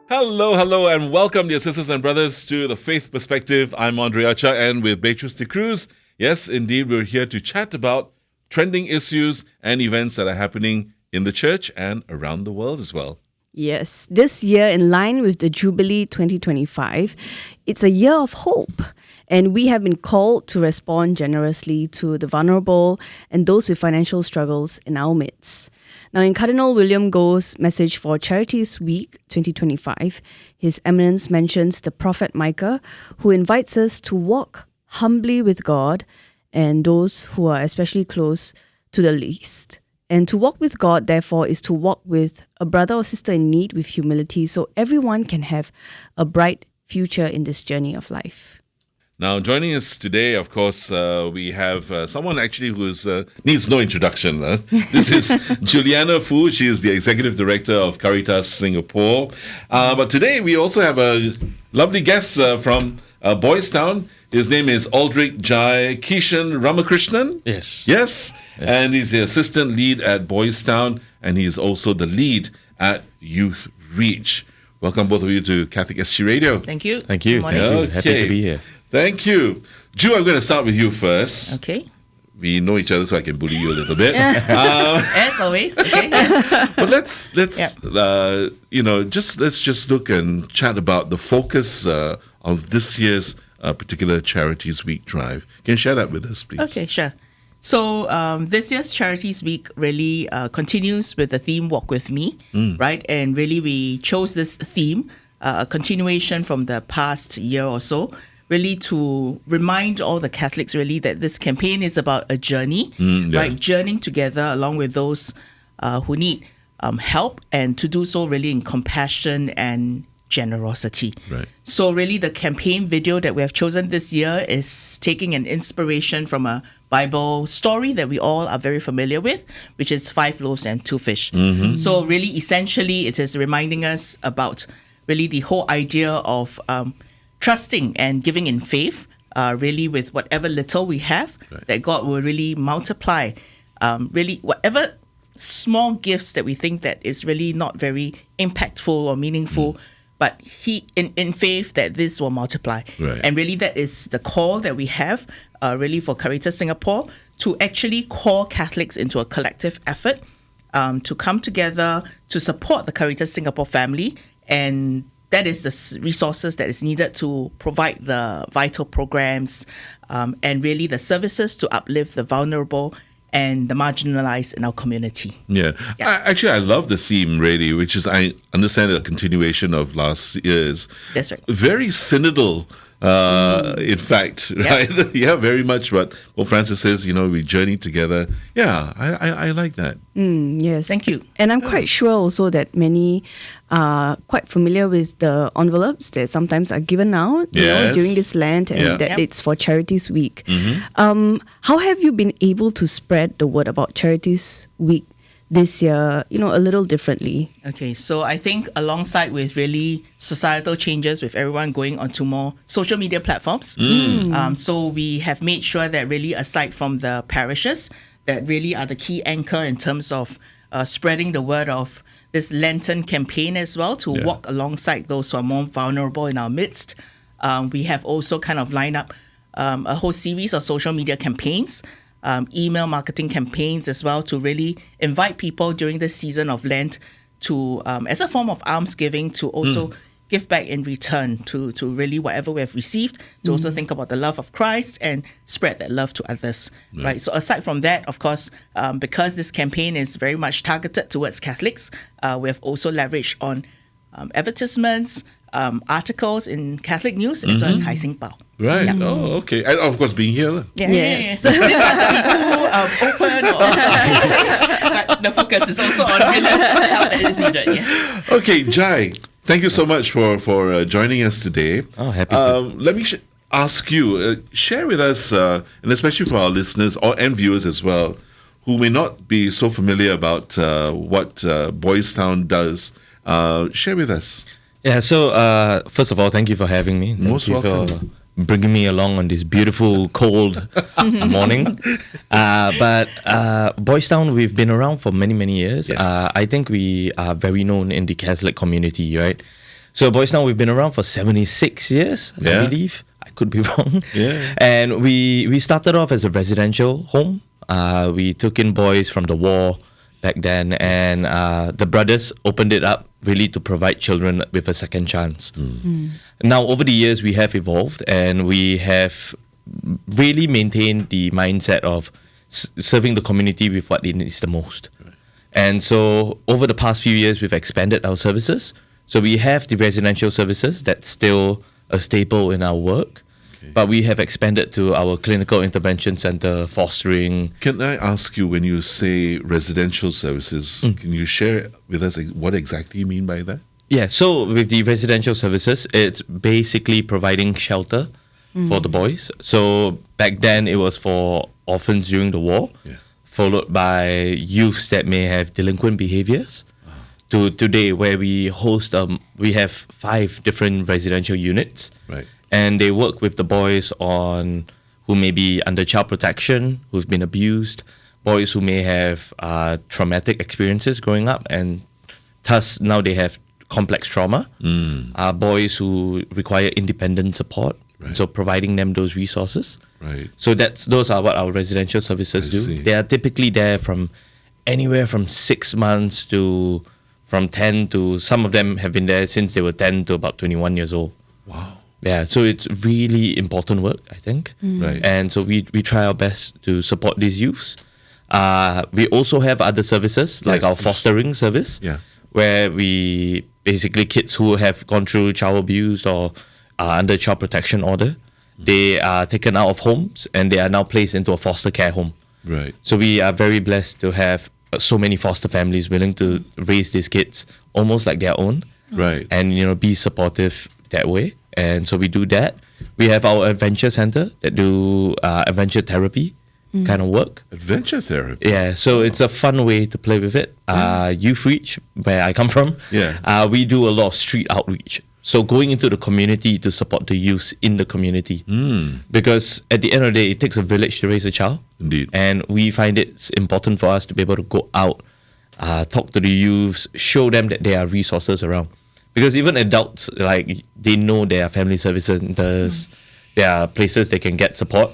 Hello, and welcome, dear sisters and brothers, to The Faith Perspective. I'm Aldrich Jai, and with Beatrice de Cruz. Yes, indeed, we're here to chat about trending issues and events that are happening in the church and around the world as well. Yes, this year, in line with the Jubilee 2025, it's a year of hope. And we have been called to respond generously to the vulnerable and those with financial struggles in our midst. Now, in Cardinal William Goh's message for Charities Week 2025, His Eminence mentions the prophet Micah, who invites us to walk humbly with God and those who are especially close to the least. And to walk with God, therefore, is to walk with a brother or sister in need with humility, so everyone can have a bright future in this journey of life. Now, joining us today, of course, we have someone actually who needs no introduction. This is Juliana Fu. She is the Executive Director of Caritas Singapore. But today we also have a lovely guest from Boystown. His name is Aldrich Jai Kishan Ramakrishnan. Yes. And he's the Assistant Lead at Boystown, and he's also the Lead at Youth Reach. Welcome both of you to Catholic SG Radio. Thank you. Thank you. Okay. Happy to be here. Thank you. Ju, I'm going to start with you first. Okay. We know each other, so I can bully you a little bit. As always. Okay. But let's just look and chat about the focus of this year's particular Charities Week drive. Can you share that with us, please? Okay, sure. So this year's Charities Week really continues with the theme Walk With Me, right? And really we chose this theme, a continuation from the past year or so, really to remind all the Catholics really that this campaign is about a journey, right? Journeying together along with those who need help, and to do so really in compassion and generosity. Right. So really the campaign video that we have chosen this year is taking an inspiration from a Bible story that we all are very familiar with, which is 5 loaves and 2 fish. So really essentially it is reminding us about really the whole idea of trusting and giving in faith, really with whatever little we have, that God will really multiply. Really, whatever small gifts that we think that is really not very impactful or meaningful, but in faith that this will multiply. Right. And really that is the call that we have, really for Caritas Singapore, to actually call Catholics into a collective effort to come together to support the Caritas Singapore family, and that is the resources that is needed to provide the vital programs and really the services to uplift the vulnerable and the marginalized in our community. Yeah. Actually, I love the theme, really, which is, I understand, a continuation of last year's. That's right. Very synodal, in fact, right? Yeah, very much what Pope Francis says, we journey together. Yeah, I like that. Yes. Thank you. And I'm quite sure also that many are quite familiar with the envelopes that sometimes are given out during this Lent, and that it's for Charities Week. How have you been able to spread the word about Charities Week this year, a little differently? Okay, so I think alongside with really societal changes, with everyone going onto more social media platforms, so we have made sure that really aside from the parishes that really are the key anchor in terms of spreading the word of this Lenten campaign as well, to walk alongside those who are more vulnerable in our midst. We have also kind of lined up a whole series of social media campaigns, email marketing campaigns as well, to really invite people during this season of Lent to, as a form of almsgiving, to also give back in return to really whatever we have received, to also think about the love of Christ and spread that love to others, right? So aside from that, of course, because this campaign is very much targeted towards Catholics, we have also leveraged on advertisements, articles in Catholic news, as well as Hai Sing Pao. Right. Yeah. Oh, okay. And of course, being here. Yes. Didn't want to be too open, but the focus is also on really help that is needed. Yes. Okay, Jai, thank you so much for joining us today. Oh, happy to. Let me ask you, share with us, and especially for our listeners and viewers as well, who may not be so familiar about what Boystown does. Share with us. Yeah, so first of all, thank you for having me. Most welcome. For bringing me along on this beautiful, cold morning. But Boystown, we've been around for many, many years. Yes. I think we are very known in the Catholic community, right? So Boystown, we've been around for 76 years, Yeah. I believe. I could be wrong. Yeah. And we started off as a residential home. We took in boys from the war back then, and the brothers opened it up really to provide children with a second chance. Now, over the years, we have evolved, and we have really maintained the mindset of serving the community with what it needs the most. And so over the past few years, we've expanded our services. So we have the residential services that's still a staple in our work, but we have expanded to our clinical intervention center, fostering. Can I ask you, when you say residential services, can you share with us what exactly you mean by that? Yeah, so with the residential services, it's basically providing shelter for the boys. So back then, it was for orphans during the war, followed by youths that may have delinquent behaviors, to today where we host, we have 5 different residential units. Right. And they work with the boys on who may be under child protection, who've been abused, boys who may have traumatic experiences growing up, and thus now they have complex trauma, boys who require independent support, so providing them those resources. Right. So those are what our residential services I do. see. They are typically there from anywhere from 6 months to from 10 to, some of them have been there since they were 10 to about 21 years old. Wow. Yeah, so it's really important work, I think. Right. And so we try our best to support these youths. We also have other services like Yes. our fostering service, Yeah. where we basically kids who have gone through child abuse or are under child protection order, they are taken out of homes and they are now placed into a foster care home. Right. So we are very blessed to have so many foster families willing to raise these kids almost like their own, Right. and be supportive that way. And so we do that. We have our adventure center that do adventure therapy kind of work. Adventure therapy. Yeah, so it's a fun way to play with it. Youth Reach, where I come from, we do a lot of street outreach. So going into the community to support the youth in the community. Because at the end of the day, it takes a village to raise a child. Indeed. And we find it's important for us to be able to go out, talk to the youths, show them that there are resources around. Because even adults, like, they know there are family service centers, there are places they can get support.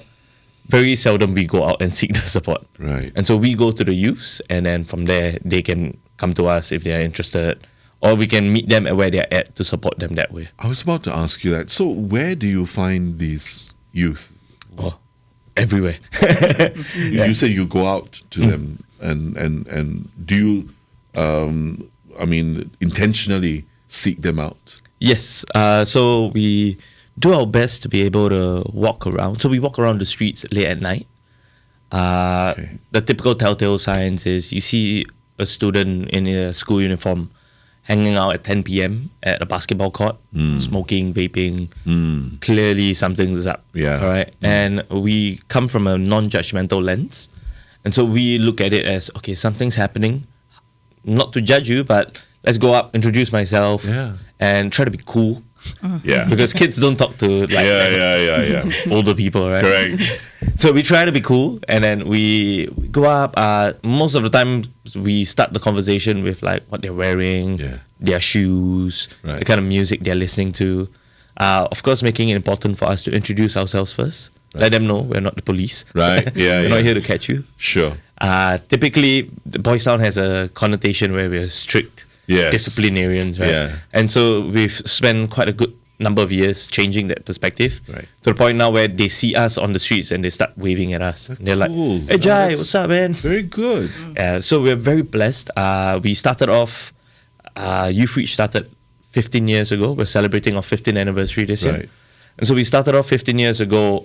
Very seldom we go out and seek the support. Right. And so we go to the youths, and then from there, they can come to us if they are interested, or we can meet them at where they're at to support them that way. I was about to ask you that. So where do you find these youth? Oh, everywhere. You say you go out to them, and do you, intentionally seek them out? Yes. So we do our best to be able to walk around. So we walk around the streets late at night. The typical telltale signs is you see a student in a school uniform hanging out at 10 p.m. at a basketball court, smoking, vaping. Clearly something's up. Yeah. All right. And we come from a non-judgmental lens. And so we look at it as, okay, something's happening. Not to judge you, but let's go up, introduce myself, and try to be cool. Yeah. Because kids don't talk to older people, right? Correct. So we try to be cool, and then we go up. Most of the time, we start the conversation with like what they're wearing, their shoes, the kind of music they're listening to. Of course, making it important for us to introduce ourselves first. Let them know we're not the police. Right. Yeah. We're not here to catch you. Sure. Typically, Boystown has a connotation where we're strict. Yes. Disciplinarians, right? Yeah. And so we've spent quite a good number of years changing that perspective, Right. to the point now where they see us on the streets and they start waving at us. And they're Cool. like, "Hey Jai, That's what's up, man?" Very good. So we're very blessed. We started off, Youth Reach started 15 years ago. We're celebrating our 15th anniversary this year. Right. And so we started off 15 years ago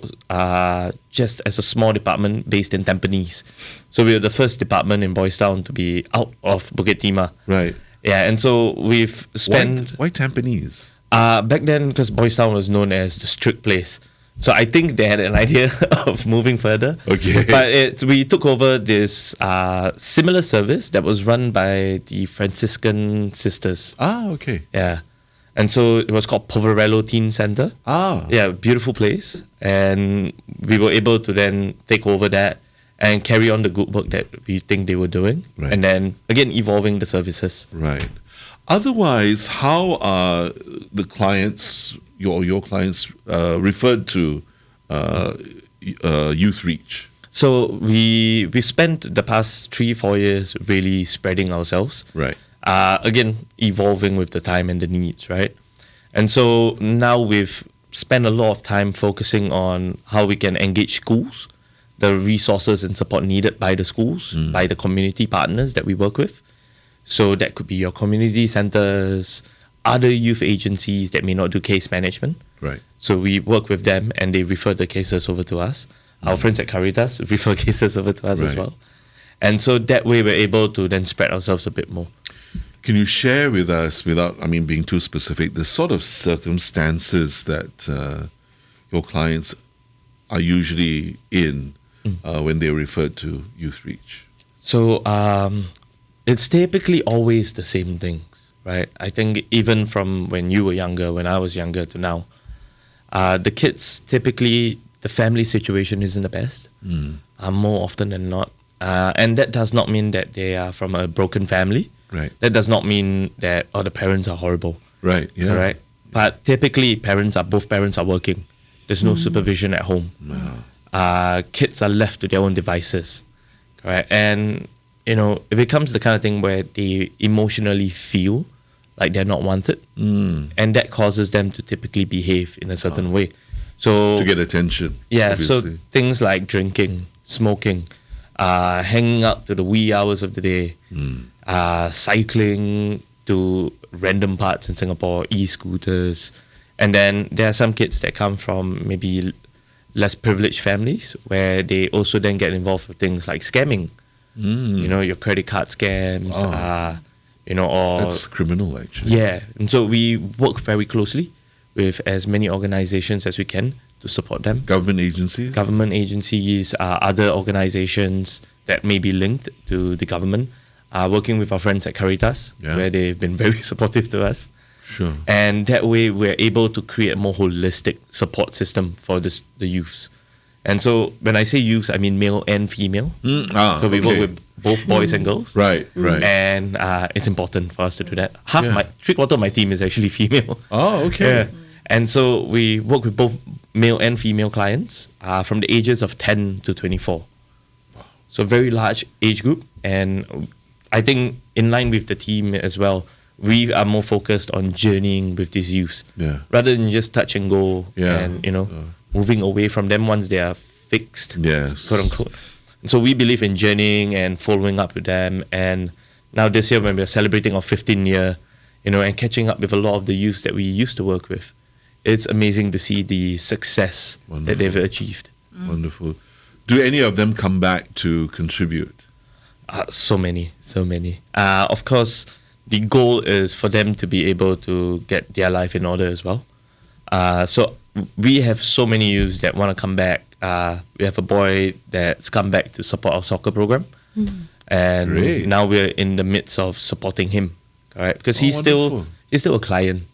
just as a small department based in Tampines. So we were the first department in Boystown to be out of Bukit Timah. Right. Yeah, and so we've spent... Why Tampines? back then, because Boystown was known as the strict place. So I think they had an idea of moving further. Okay. But we took over this similar service that was run by the Franciscan sisters. Okay. Yeah. And so it was called Poverello Teen Center. Yeah, beautiful place. And we were able to then take over that and carry on the good work that we think they were doing. Right. And then, again, evolving the services. Right. Otherwise, how are the clients, your clients, referred to Youth Reach? So we spent the past 3-4 years really spreading ourselves. Right. Again, evolving with the time and the needs, right? And so now we've spent a lot of time focusing on how we can engage schools, the resources and support needed by the schools, by the community partners that we work with. So that could be your community centers, other youth agencies that may not do case management. Right. So we work with them and they refer the cases over to us. Our friends at Caritas refer cases over to us as Right. well. And so that way we're able to then spread ourselves a bit more. Can you share with us, without being too specific, the sort of circumstances that your clients are usually in when they're referred to Youth Reach? So it's typically always the same things, right? I think even from when you were younger, when I was younger to now, the kids typically, the family situation isn't the best, more often than not. And that does not mean that they are from a broken family. Right. That does not mean that the parents are horrible. Right. Yeah. Right. But typically both parents are working. There's no supervision at home. Kids are left to their own devices. Right. And it becomes the kind of thing where they emotionally feel like they're not wanted. And that causes them to typically behave in a certain way. So To get attention. yeah, obviously. so things like drinking, smoking, hanging out to the wee hours of the day, cycling to random parts in Singapore, e-scooters. And then there are some kids that come from maybe less privileged families where they also then get involved with things like scamming. Your credit card scams, or... That's criminal, actually. Yeah, and so we work very closely with as many organizations as we can to support them. Government agencies? Other organizations that may be linked to the government, working with our friends at Caritas, where they've been very supportive to us. Sure. And that way we're able to create a more holistic support system for the youths. And so when I say youths, I mean male and female. So we work with both boys and girls. Right. And it's important for us to do that. 3/4 of my team is actually female. Oh, okay. Yeah. And so we work with both male and female clients from the ages of 10 to 24. So very large age group. And I think in line with the team as well, we are more focused on journeying with these youths. Yeah. Rather than just touch and go Yeah. and, moving away from them once they are fixed, Yes. quote unquote. And so we believe in journeying and following up with them. And now this year when we're celebrating our 15th year, and catching up with a lot of the youths that we used to work with, it's amazing to see the success that they've achieved. Wonderful. Do any of them come back to contribute? So many. Of course, the goal is for them to be able to get their life in order as well. So we have so many youths that want to come back. We have a boy that's come back to support our soccer program. And Great. now we're in the midst of supporting him. Correct? Because he's wonderful. still a client.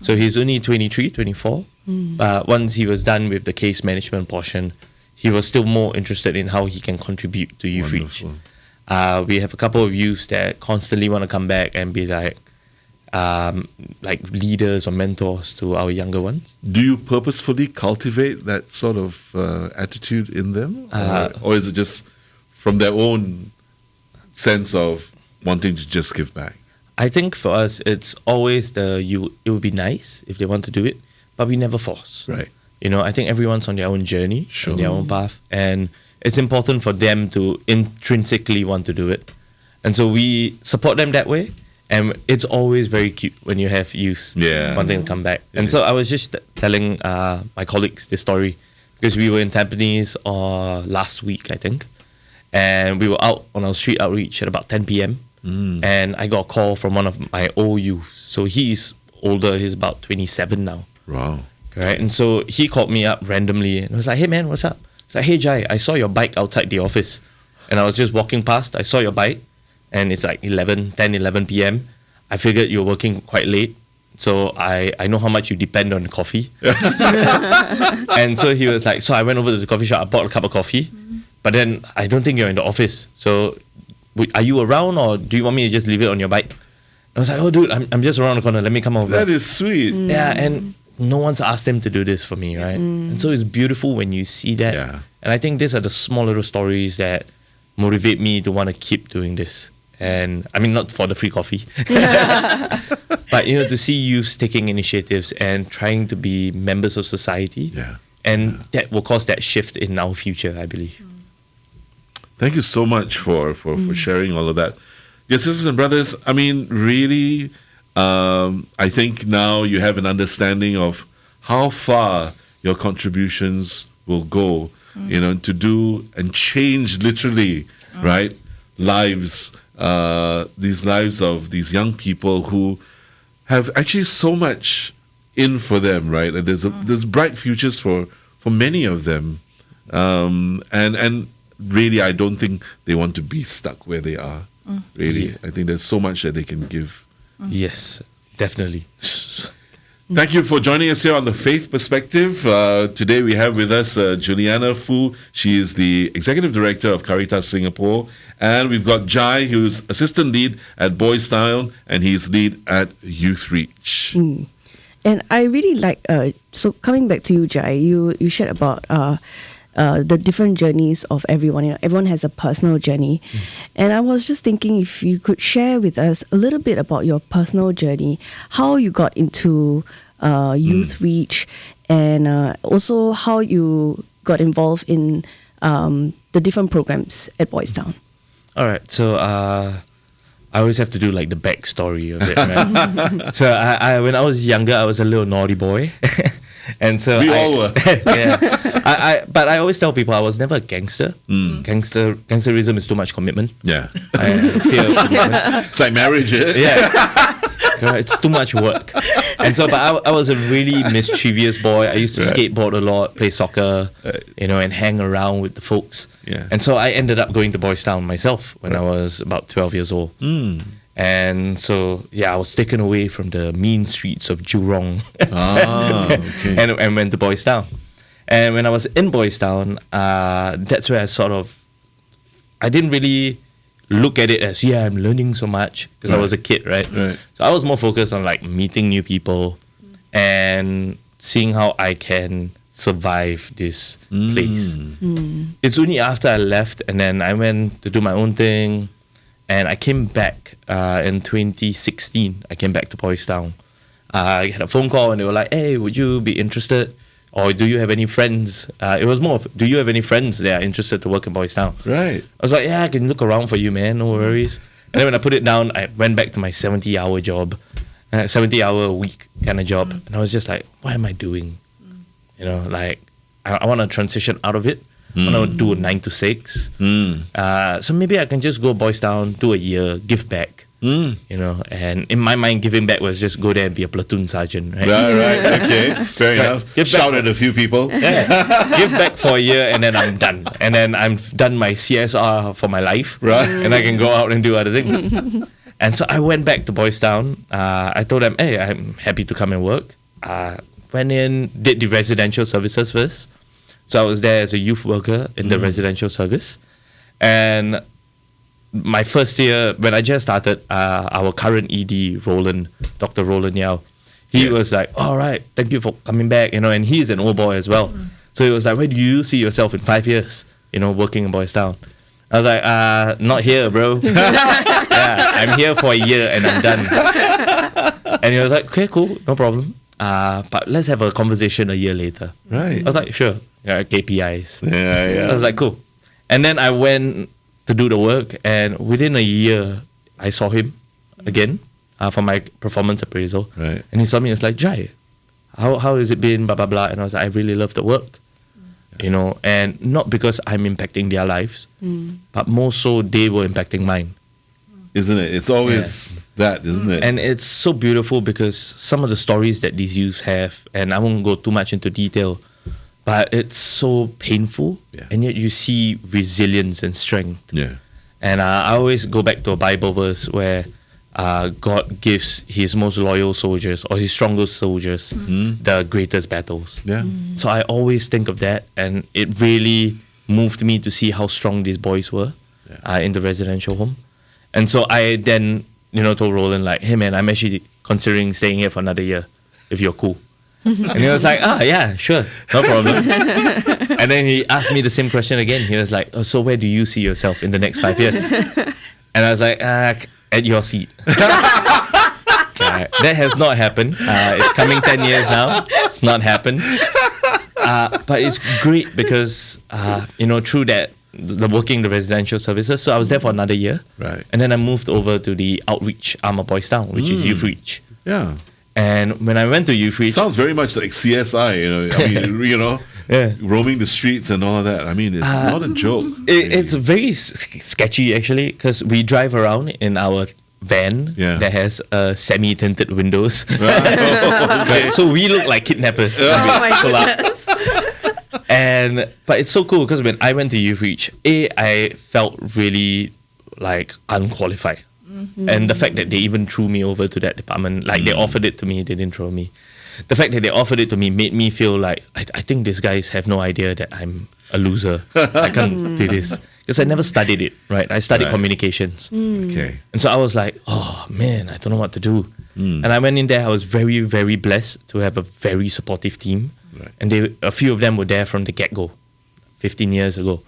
So he's only 23, 24. But once he was done with the case management portion, he was still more interested in how he can contribute to Youth Reach. Wonderful. We have a couple of youths that constantly want to come back and be like leaders or mentors to our younger ones. Do you purposefully cultivate that sort of attitude in them? Or is it just from their own sense of wanting to just give back? I think for us, it's always it would be nice if they want to do it, but we never force. Right. I think everyone's on their own journey, Sure. on their own path, and it's important for them to intrinsically want to do it. And so we support them that way, and it's always very cute when you have youth wanting to come back. And so I was just telling my colleagues this story because we were in Tampines last week, I think, and we were out on our street outreach at about 10 p.m. And I got a call from one of my old youths. So he's older, he's about 27 now. Wow. Correct. And so he called me up randomly and was like, "Hey man, what's up?" It's like, "Hey Jai, I saw your bike outside the office." And I was just walking past, I saw your bike, and it's like 11 p.m. I figured you're working quite late. So I know how much you depend on coffee. And so he was like, so I went over to the coffee shop, I bought a cup of coffee. But then I don't think you're in the office. So are you around or do you want me to just leave it on your bike? I was like, oh, dude, I'm just around the corner. Let me come over. That is sweet. Yeah, and no one's asked them to do this for me, right? And so it's beautiful when you see that. Yeah. And I think these are the small little stories that motivate me to want to keep doing this. And I mean, not for the free coffee, but to see youth taking initiatives and trying to be members of society. Yeah. And that will cause that shift in our future, I believe. Thank you so much for sharing all of that. Your sisters and brothers, I mean, really, I think now you have an understanding of how far your contributions will go, to do and change literally, right, lives, these lives of these young people who have actually so much in for them, right? And there's bright futures for many of them, and really, I don't think they want to be stuck where they are. Really, I think there's so much that they can give. Yes, definitely. Thank you for joining us here on The Faith Perspective. Today we have with us Juliana Fu. She is the Executive Director of Caritas Singapore. And we've got Jai, who's Assistant Lead at Boystown, and he's Lead at Youth Reach. And I really like, so coming back to you, Jai, you shared about the different journeys of everyone. Everyone has a personal journey. And I was just thinking if you could share with us a little bit about your personal journey, how you got into Youth Reach, and also how you got involved in the different programs at Boystown. All right, so I always have to do like the backstory of it, right? So I when I was younger, I was a little naughty boy. And so we all were. Yeah. But I always tell people I was never a gangster. Gangsterism is too much commitment. Yeah. I fear of commitment. It's like marriage, eh? Yeah. It's too much work. And so, but I was a really mischievous boy. I used to skateboard a lot, play soccer, and hang around with the folks. Yeah. And so I ended up going to Boystown myself when I was about 12 years old. And so, I was taken away from the mean streets of Jurong Okay. and went to Boystown. And when I was in Boystown, that's where I didn't really look at it as, I'm learning so much because I was a kid, right? So I was more focused on like meeting new people and seeing how I can survive this place. It's only after I left and then I went to do my own thing. And I came back in 2016. I came back to Boystown. I had a phone call and they were like, hey, would you be interested? Or do you have any friends? It was more of, do you have any friends that are interested to work in Boystown? Right. I was like, I can look around for you, man. No worries. And then when I put it down, I went back to my 70-hour job, 70-hour a week kind of job. And I was just like, what am I doing? I want to transition out of it. I want to do a 9 to 6. So maybe I can just go Boystown, do a year, give back. And in my mind, giving back was just go there and be a platoon sergeant, right? Right. Okay. Fair enough. Shout at a few people. Yeah. Give back for a year and then I'm done. And then I've done my CSR for my life. Right. And I can go out and do other things. And so I went back to Boystown. I told them, hey, I'm happy to come and work. Went in, did the residential services first. So I was there as a youth worker in the residential service. And my first year, when I just started, our current ED, Dr. Roland Yao, he was like, all right, thank you for coming back, and he's an old boy as well. So he was like, where do you see yourself in 5 years, working in Boystown? I was like, not here, bro. I'm here for a year and I'm done. And he was like, okay, cool, no problem. But let's have a conversation a year later. Right. I was like, sure. KPIs. Yeah. So I was like, cool. And then I went to do the work, and within a year, I saw him again for my performance appraisal. Right. And he saw me and was like, Jai, how has it been, blah, blah, blah. And I was like, I really love the work. And not because I'm impacting their lives, but more so they were impacting mine. Isn't it? It's always that, isn't it? And it's so beautiful because some of the stories that these youths have, and I won't go too much into detail, but it's so painful, and yet you see resilience and strength. Yeah. And I always go back to a Bible verse where God gives his most loyal soldiers or his strongest soldiers the greatest battles. Yeah. So I always think of that, and it really moved me to see how strong these boys were in the residential home. And so I then told Roland like, hey man, I'm actually considering staying here for another year if you're cool. And he was like, yeah, sure, no problem. And then he asked me the same question again. He was like, oh, so where do you see yourself in the next 5 years? And I was like, at your seat. That has not happened. It's coming 10 years now. It's not happened. But it's great because, through that, the residential services. So I was there for another year. Right. And then I moved over to the outreach arm of boystown, which is Youth Reach. Yeah. And when I went to Youth Reach... Sounds very much like CSI, Yeah. roaming the streets and all of that. I mean, it's not a joke. It's very sketchy, actually, because we drive around in our van that has semi-tinted windows. Okay. So we look like kidnappers. Oh my goodness. But it's so cool because when I went to Youth Reach, I felt really like unqualified. And the fact that they even threw me over to that department, like they offered it to me, they didn't throw me. The fact that they offered it to me made me feel like, I think these guys have no idea that I'm a loser. I can't do this. Because I never studied it, right? I studied communications. Okay. And so I was like, oh man, I don't know what to do. And I went in there, I was very, very blessed to have a very supportive team. Right. And a few of them were there from the get-go, 15 years ago.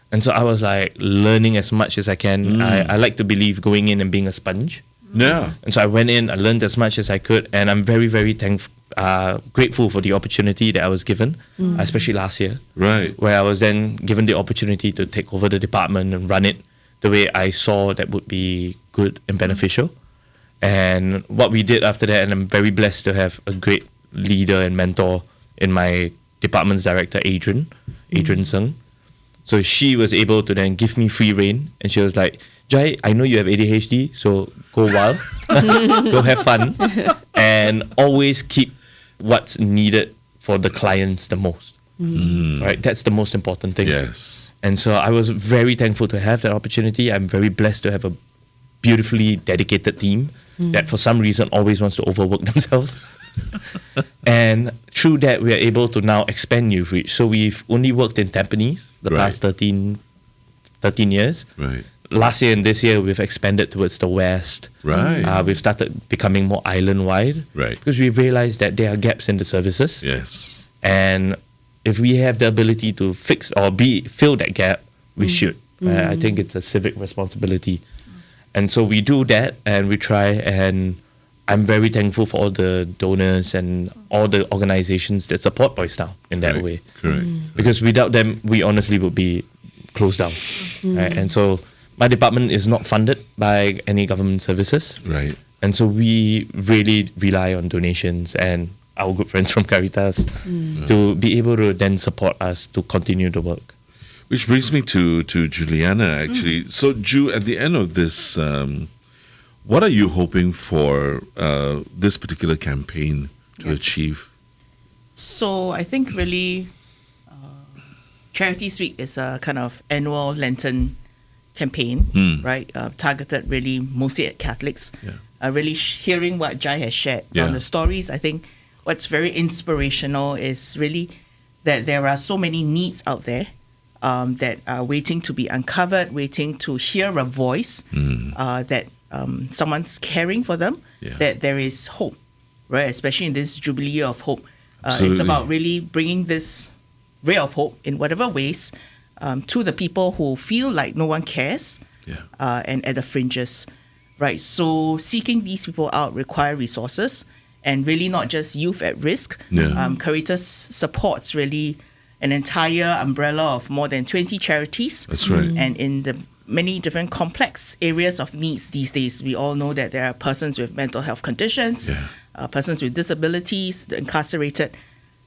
And so I was like learning as much as I can. I like to believe going in and being a sponge. Yeah. And so I went in, I learned as much as I could, and I'm very, very grateful for the opportunity that I was given, especially last year. Right. Where I was then given the opportunity to take over the department and run it the way I saw that would be good and beneficial. And what we did after that, and I'm very blessed to have a great leader and mentor in my department's director, Adrian Sung. So she was able to then give me free rein, and she was like, Jai, I know you have ADHD, so go wild, go have fun, and always keep what's needed for the clients the most. Right? That's the most important thing. Yes. And so I was very thankful to have that opportunity. I'm very blessed to have a beautifully dedicated team that for some reason always wants to overwork themselves. And through that, we are able to now expand Youth Reach. So we've only worked in Tampines the past 13 years. Right. Last year and this year, we've expanded towards the west. Right. We've started becoming more island-wide. Right. Because we've realized that there are gaps in the services. Yes. And if we have the ability to fix or fill that gap, we should. I think it's a civic responsibility. And so we do that, and we try, and I'm very thankful for all the donors and all the organizations that support boystown in that way. Correct. Because without them, we honestly would be closed down. Right? And so my department is not funded by any government services. Right. And so we really rely on donations and our good friends from Caritas to be able to then support us to continue the work. Which brings me to Juliana, actually. So, Ju, at the end of this, what are you hoping for this particular campaign to achieve? So I think really Charities Week is a kind of annual Lenten campaign, right? Targeted really mostly at Catholics. Yeah. Really hearing what Jai has shared on the stories. I think what's very inspirational is really that there are so many needs out there that are waiting to be uncovered, waiting to hear a voice, that someone's caring for them, that there is hope, right? Especially in this Jubilee Year of Hope. It's about really bringing this ray of hope in whatever ways to the people who feel like no one cares and at the fringes, right? So seeking these people out require resources, and really not just youth at risk. Caritas supports really an entire umbrella of more than 20 charities. That's right. And in the many different complex areas of needs these days, we all know that there are persons with mental health conditions, persons with disabilities, the incarcerated.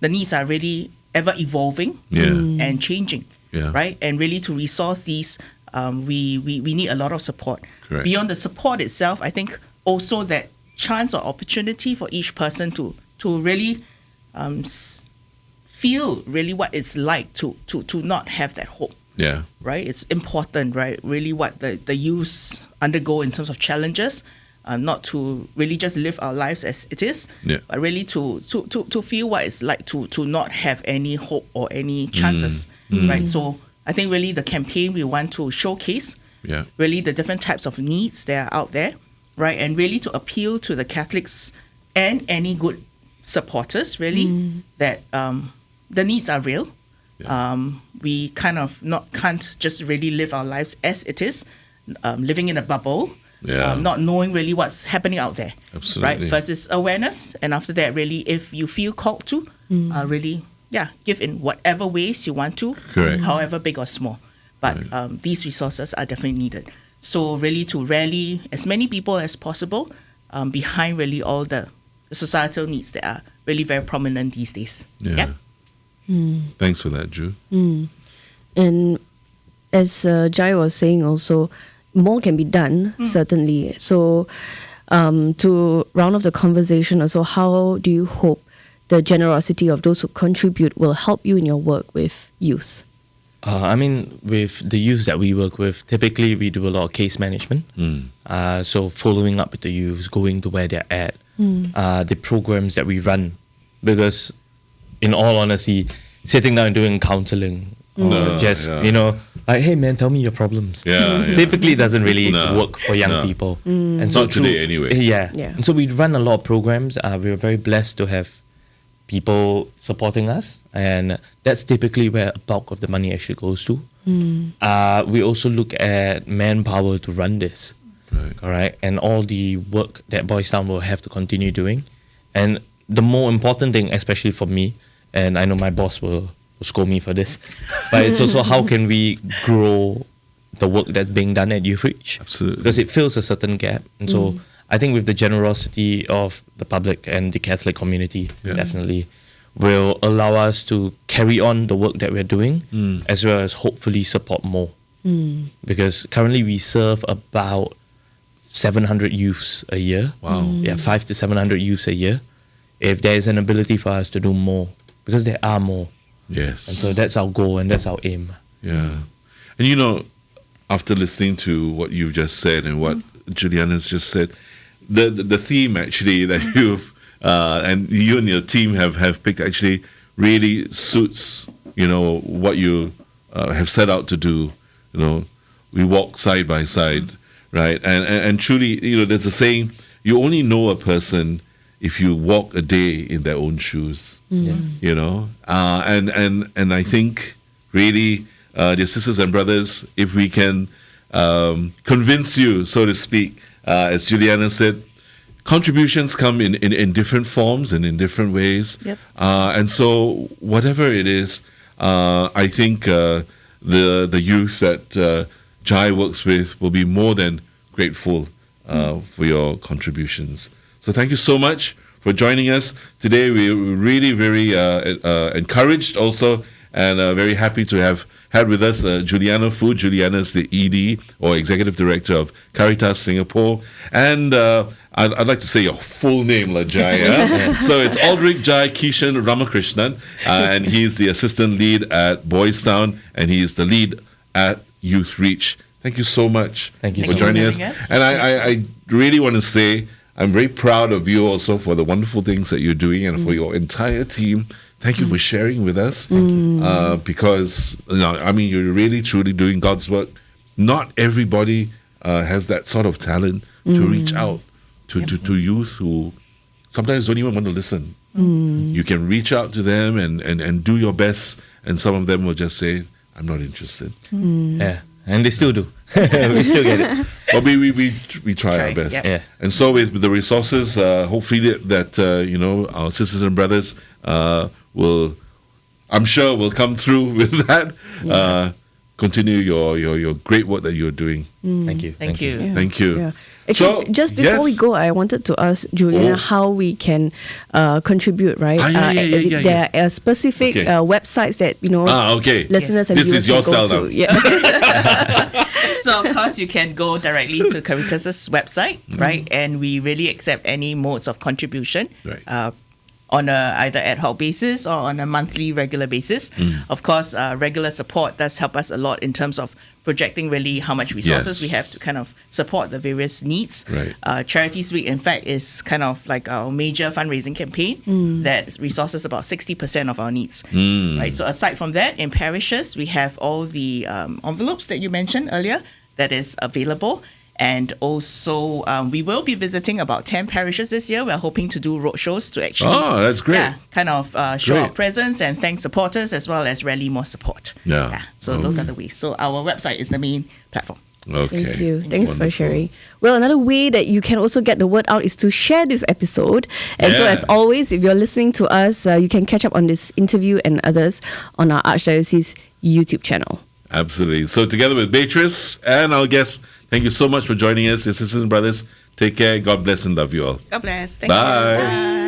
The needs are really ever evolving and changing, right? And really to resource these, we need a lot of support. Correct. Beyond the support itself, I think also that chance or opportunity for each person to really feel really what it's like to not have that hope. Yeah. Right? It's important, right? Really what the youths undergo in terms of challenges, not to really just live our lives as it is, but really to feel what it's like to not have any hope or any chances, right? So I think really the campaign we want to showcase really the different types of needs that are out there, right? And really to appeal to the Catholics and any good supporters, really, that the needs are real. We kind of can't just really live our lives as it is, living in a bubble, not knowing really what's happening out there. Absolutely. Right? First is awareness, and after that, really, if you feel called to, really, give in whatever ways you want to, Correct. however big or small. But these resources are definitely needed. So really to rally as many people as possible behind really all the societal needs that are really very prominent these days. Yeah. Thanks for that, Ju. And as Jai was saying also, more can be done, certainly. So to round off the conversation also, how do you hope the generosity of those who contribute will help you in your work with youth? I mean, with the youth that we work with, typically we do a lot of case management. So following up with the youths, going to where they're at, the programs that we run. Because in all honesty, sitting down and doing counseling, or like, hey man, tell me your problems. Typically doesn't really work for young people. And so Not today anyway. Yeah. And so we run a lot of programs. We're very blessed to have people supporting us, and that's typically where a bulk of the money actually goes to. We also look at manpower to run this, all right, and all the work that Boystown will have to continue doing. And the more important thing, especially for me, and I know my boss will scold me for this, but it's also how can we grow the work that's being done at Youth Reach? Absolutely. Because it fills a certain gap. And so I think with the generosity of the public and the Catholic community, definitely will allow us to carry on the work that we're doing, as well as hopefully support more. Because currently we serve about 700 youths a year. Wow. 500 to 700 youths a year. If there is an ability for us to do more, because there are more. Yes. And so that's our goal and that's our aim. Yeah. And after listening to what you just said and what Juliana's just said, the theme actually that you've and you and your team have picked actually really suits what you have set out to do. We walk side by side, right? And truly, there's a saying: you only know a person if you walk a day in their own shoes. And I think really, dear sisters and brothers, if we can convince you, so to speak, as Juliana said, contributions come in different forms and in different ways. And so whatever it is, I think the youth that Jai works with will be more than grateful for your contributions. So thank you so much for joining us today. We're really very encouraged also, and very happy to have had with us Juliana Fu. Juliana is the ED or Executive Director of Caritas Singapore. And I'd like to say your full name, Jai. So it's Aldrich Jai Kishan Ramakrishnan, and he's the Assistant Lead at Boystown, and he's the Lead at Youth Reach. Thank you so much Thank you for so joining much. us. And I really want to say I'm very proud of you also for the wonderful things that you're doing, and for your entire team. Thank you for sharing with us. Because you're really truly doing God's work. Not everybody has that sort of talent to reach out to youth who sometimes don't even want to listen. You can reach out to them and do your best, and some of them will just say, I'm not interested. Yeah, and they still do. We still get it. But we try our best. Yeah. And so with the resources, hopefully that our sisters and brothers will come through with that. Continue your great work that you're doing. Thank you. Thank you. Yeah. Thank you. Yeah. Actually, So, just before we yes. go, I wanted to ask Juliana how we can contribute, right? Yeah. There are specific Okay. websites that, Okay. listeners and This viewers is your can go cell to. now. Yeah. So, of course, you can go directly to Caritas' website, right? And we really accept any modes of contribution. Right. On a either ad hoc basis or on a monthly regular basis. Of course, regular support does help us a lot in terms of projecting really how much resources Yes. we have to kind of support the various needs. Right. Charities Week, in fact, is kind of like our major fundraising campaign that resources about 60% of our needs. Right. So aside from that, in parishes, we have all the envelopes that you mentioned earlier that is available. And also, we will be visiting about 10 parishes this year. We're hoping to do roadshows to actually... Oh, that's great. Yeah, kind of show Great. our presence and thank supporters as well as rally more support. Yeah. So those are the ways. So our website is the main platform. Okay. Thank you. Thanks for Wonderful. sharing. Well, another way that you can also get the word out is to share this episode. And so, Yeah. as always, if you're listening to us, you can catch up on this interview and others on our Archdiocese YouTube channel. Absolutely. So together with Beatrice and our guests, thank you so much for joining us, your sisters and brothers. Take care. God bless and love you all. God bless. Thank Bye. you. Bye.